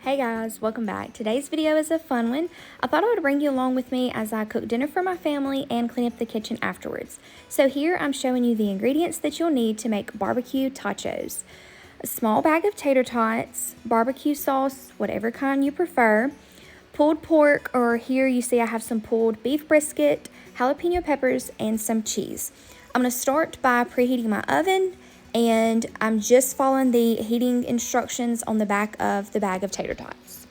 Hey guys, welcome back. Today's video is a fun one. I thought I would bring you along with me as I cook dinner for my family and clean up the kitchen afterwards. So here I'm showing you the ingredients that you'll need to make barbecue totchos. A small bag of tater tots, barbecue sauce, whatever kind you prefer, pulled pork, or here you see I have some pulled beef brisket, jalapeno peppers, and some cheese. I'm going to start by preheating my oven, and I'm just following the heating instructions on the back of the bag of tater tots.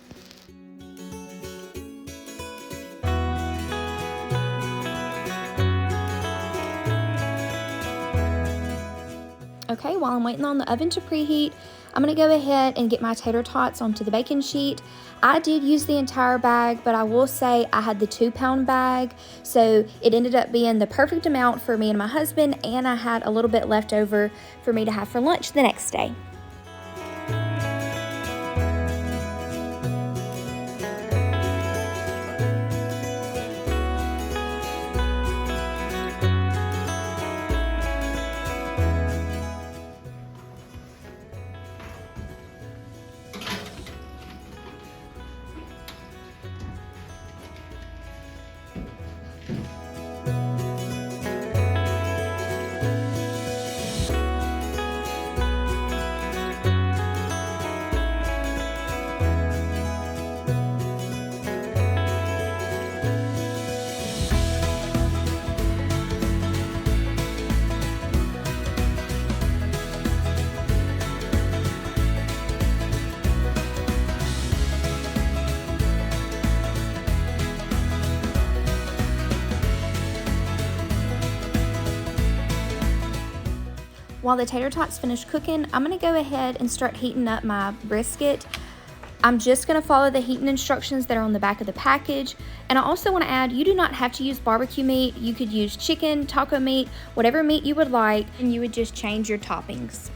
Okay, while I'm waiting on the oven to preheat, I'm going to go ahead and get my tater tots onto the baking sheet. I did use the entire bag, but I will say I had the 2-pound bag, so it ended up being the perfect amount for me and my husband, and I had a little bit left over for me to have for lunch the next day. While the tater tots finish cooking, I'm going to go ahead and start heating up my brisket. I'm just going to follow the heating instructions that are on the back of the package. And I also want to add, you do not have to use barbecue meat. You could use chicken, taco meat, whatever meat you would like, and you would just change your toppings.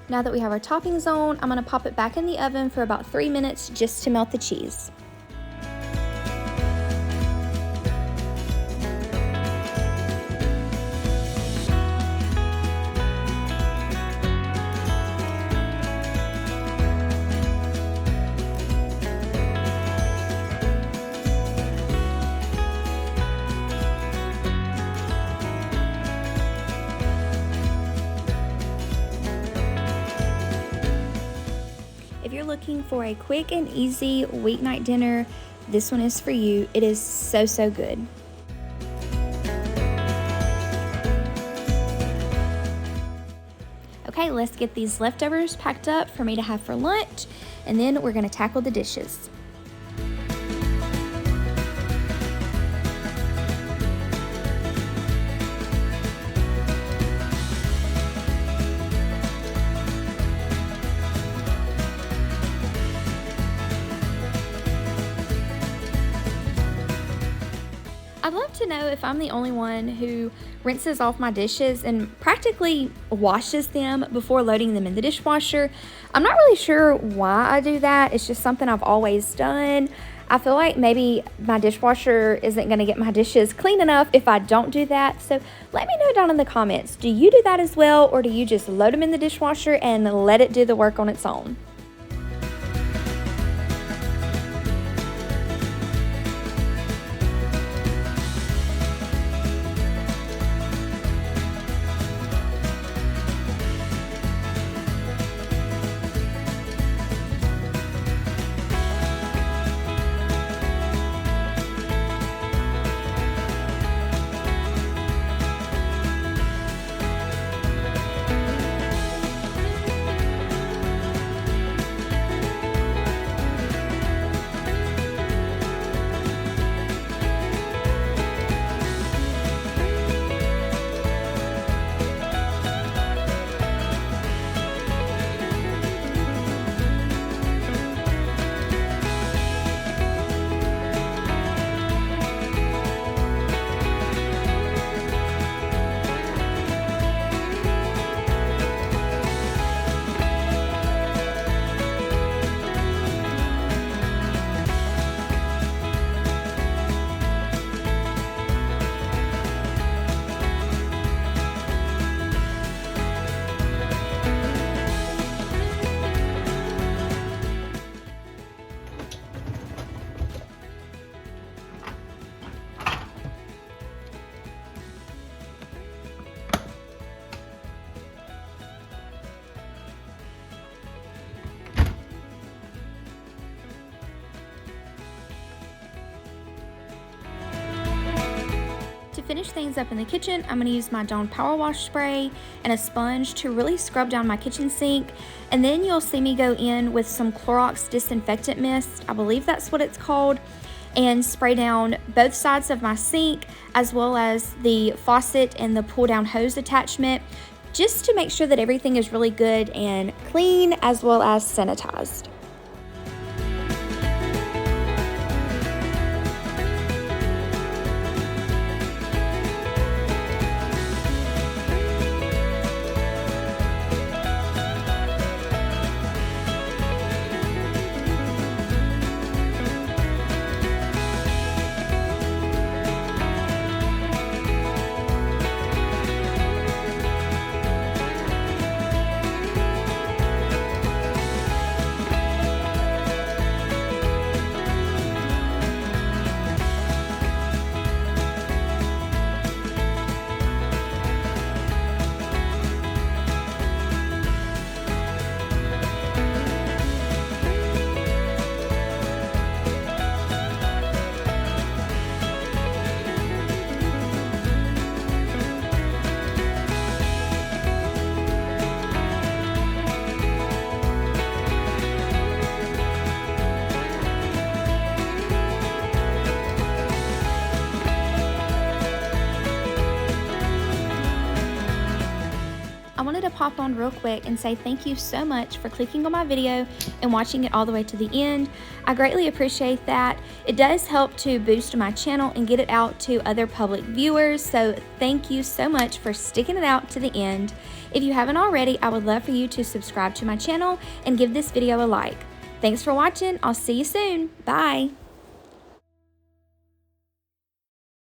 Now that we have our toppings on, I'm going to pop it back in the oven for about 3 minutes just to melt the cheese. If you're looking for a quick and easy weeknight dinner, this one is for you. It is so good. Okay, let's get these leftovers packed up for me to have for lunch, and then we're going to tackle the dishes. I'd love to know if I'm the only one who rinses off my dishes and practically washes them before loading them in the dishwasher. I'm not really sure why I do that. It's just something I've always done. I feel like maybe my dishwasher isn't going to get my dishes clean enough if I don't do that. So let me know down in the comments, do you do that as well, or do you just load them in the dishwasher and let it do the work on its own? To finish things up in the kitchen, I'm going to use my Dawn Power Wash spray and a sponge to really scrub down my kitchen sink. And then you'll see me go in with some Clorox disinfectant mist, I believe that's what it's called, and spray down both sides of my sink as well as the faucet and the pull down hose attachment, just to make sure that everything is really good and clean as well as sanitized. I wanted to pop on real quick and say thank you so much for clicking on my video and watching it all the way to the end. I greatly appreciate that. It does help to boost my channel and get it out to other public viewers, so thank you so much for sticking it out to the end. If you haven't already, I would love for you to subscribe to my channel and give this video a like. Thanks for watching. I'll see you soon. Bye.